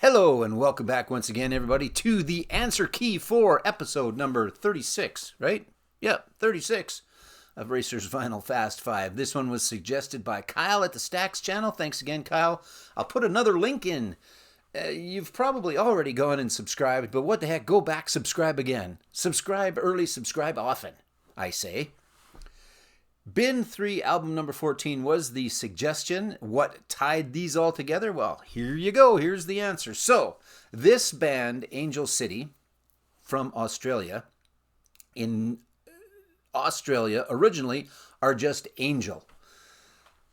Hello and welcome back once again, everybody, to the Answer Key for episode number 36, right? Yep, 36 of Racer's Vinyl Fast 5. This one was suggested by Kyle at the Stacks channel. Thanks again, Kyle. I'll put another link in. You've probably already gone and subscribed, but what the heck, go back, subscribe again. Subscribe early, subscribe often, I say. Bin 3 album number 14 was the suggestion. What tied these all together? Well, here you go. Here's the answer. So, this band, Angel City, from Australia, in Australia originally are just Angel.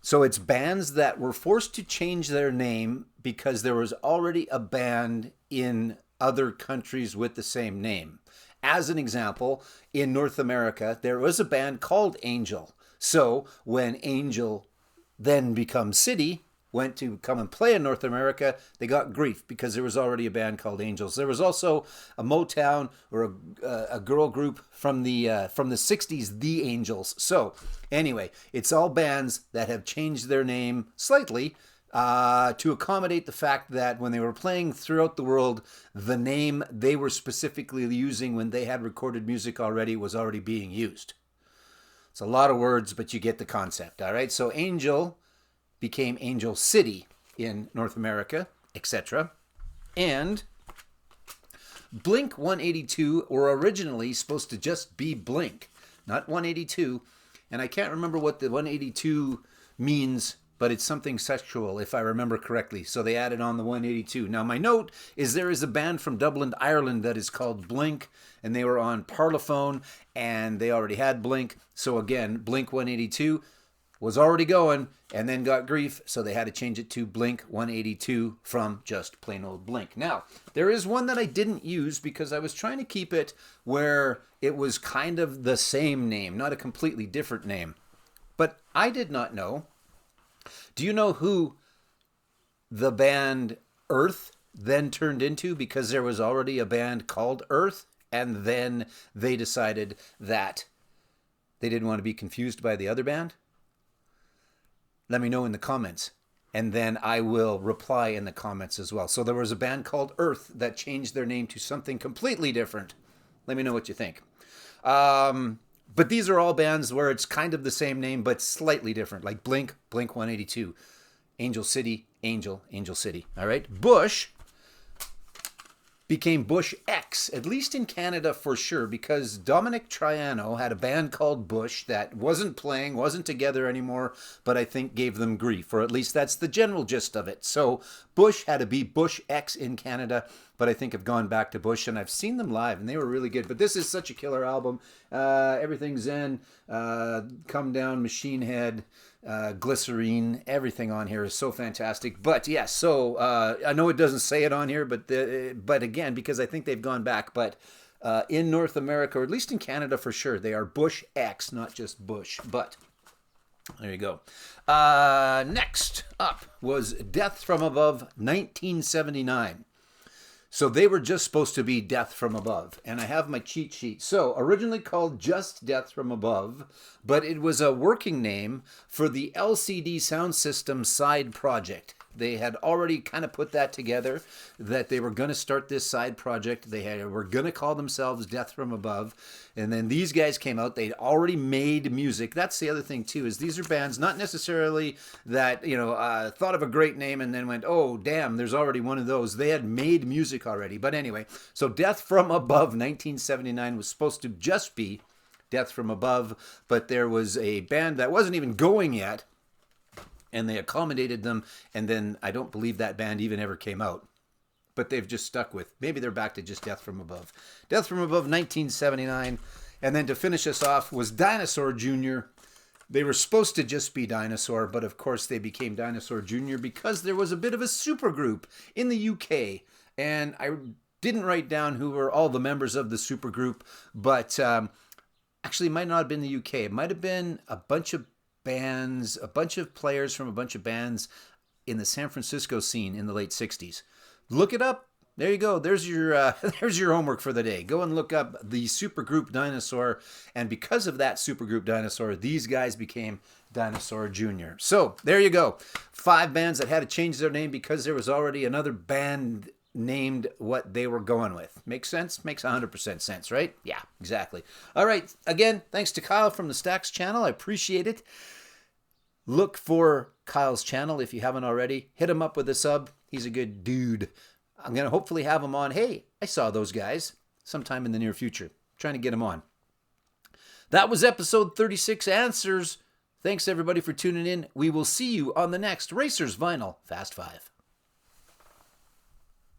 So it's bands that were forced to change their name because there was already a band in other countries with the same name. As an example, in North America, there was a band called Angel. So when Angel then becomes City, went to come and play in North America, they got grief because there was already a band called Angels. There was also a Motown or a girl group from the 60s, The Angels. So anyway, it's all bands that have changed their name slightly to accommodate the fact that when they were playing throughout the world, the name they were specifically using when they had recorded music already was already being used. It's a lot of words, but you get the concept, all right? So Angel became Angel City in North America, etc. And Blink 182 were originally supposed to just be Blink, not 182. And I can't remember what the 182 means, but it's something sexual, if I remember correctly. So they added on the 182. Now, my note is there is a band from Dublin, Ireland that is called Blink, and they were on Parlophone, and they already had Blink. So again, Blink 182 was already going and then got grief, so they had to change it to Blink 182 from just plain old Blink. Now, there is one that I didn't use because I was trying to keep it where it was kind of the same name, not a completely different name. But I did not know. Do you know who the band Earth then turned into? Because there was already a band called Earth, and then they decided that they didn't want to be confused by the other band? Let me know in the comments, and then I will reply in the comments as well. So there was a band called Earth that changed their name to something completely different. Let me know what you think. But these are all bands where it's kind of the same name, but slightly different, like Blink, Blink 182, Angel City, Angel City. All right. Bush became Bush X, at least in Canada for sure, because Dominic Triano had a band called Bush that wasn't playing, wasn't together anymore, but I think gave them grief, or at least that's the general gist of it. So Bush had to be Bush X in Canada, but I think have gone back to Bush, and I've seen them live, and they were really good. But this is such a killer album. Everything Zen, Come Down, Machine Head, Glycerine, everything on here is so fantastic. But yeah, so I know it doesn't say it on here, but again, because I think they've gone back, but in North America, or at least in Canada for sure, they are Bush X, not just Bush. But there you go. Next up was Death from Above, 1979. So they were just supposed to be Death from Above. And I have my cheat sheet. So originally called just Death from Above, but it was a working name for the LCD Sound System side project. They had already kind of put that together, that they were going to start this side project. They were going to call themselves Death from Above. And then these guys came out. They'd already made music. That's the other thing, too, is these are bands not necessarily that, thought of a great name and then went, oh, damn, there's already one of those. They had made music already. But anyway, so Death from Above 1979 was supposed to just be Death from Above, but there was a band that wasn't even going yet, and they accommodated them, and then I don't believe that band even ever came out. But they've just stuck with, maybe they're back to just Death from Above. Death from Above, 1979. And then to finish us off was Dinosaur Jr. They were supposed to just be Dinosaur, but of course they became Dinosaur Jr. because there was a bit of a supergroup in the UK. And I didn't write down who were all the members of the supergroup, but actually it might not have been the UK. It might have been a bunch of bands, a bunch of players from a bunch of bands in the San Francisco scene in the late 60s. Look it up. There you go. There's your there's your homework for the day. Go and look up the supergroup Dinosaur, and because of that supergroup Dinosaur, these guys became Dinosaur Jr. So there you go. 5 bands that had to change their name because there was already another band named what they were going with. Makes sense? Makes 100% sense, right? Yeah, exactly. All right. Again, thanks to Kyle from the Stacks channel. I appreciate it. Look for Kyle's channel if you haven't already. Hit him up with a sub. He's a good dude. I'm going to hopefully have him on. Hey, I saw those guys sometime in the near future. I'm trying to get him on. That was episode 36 Answers. Thanks everybody for tuning in. We will see you on the next Racers Vinyl Fast 5.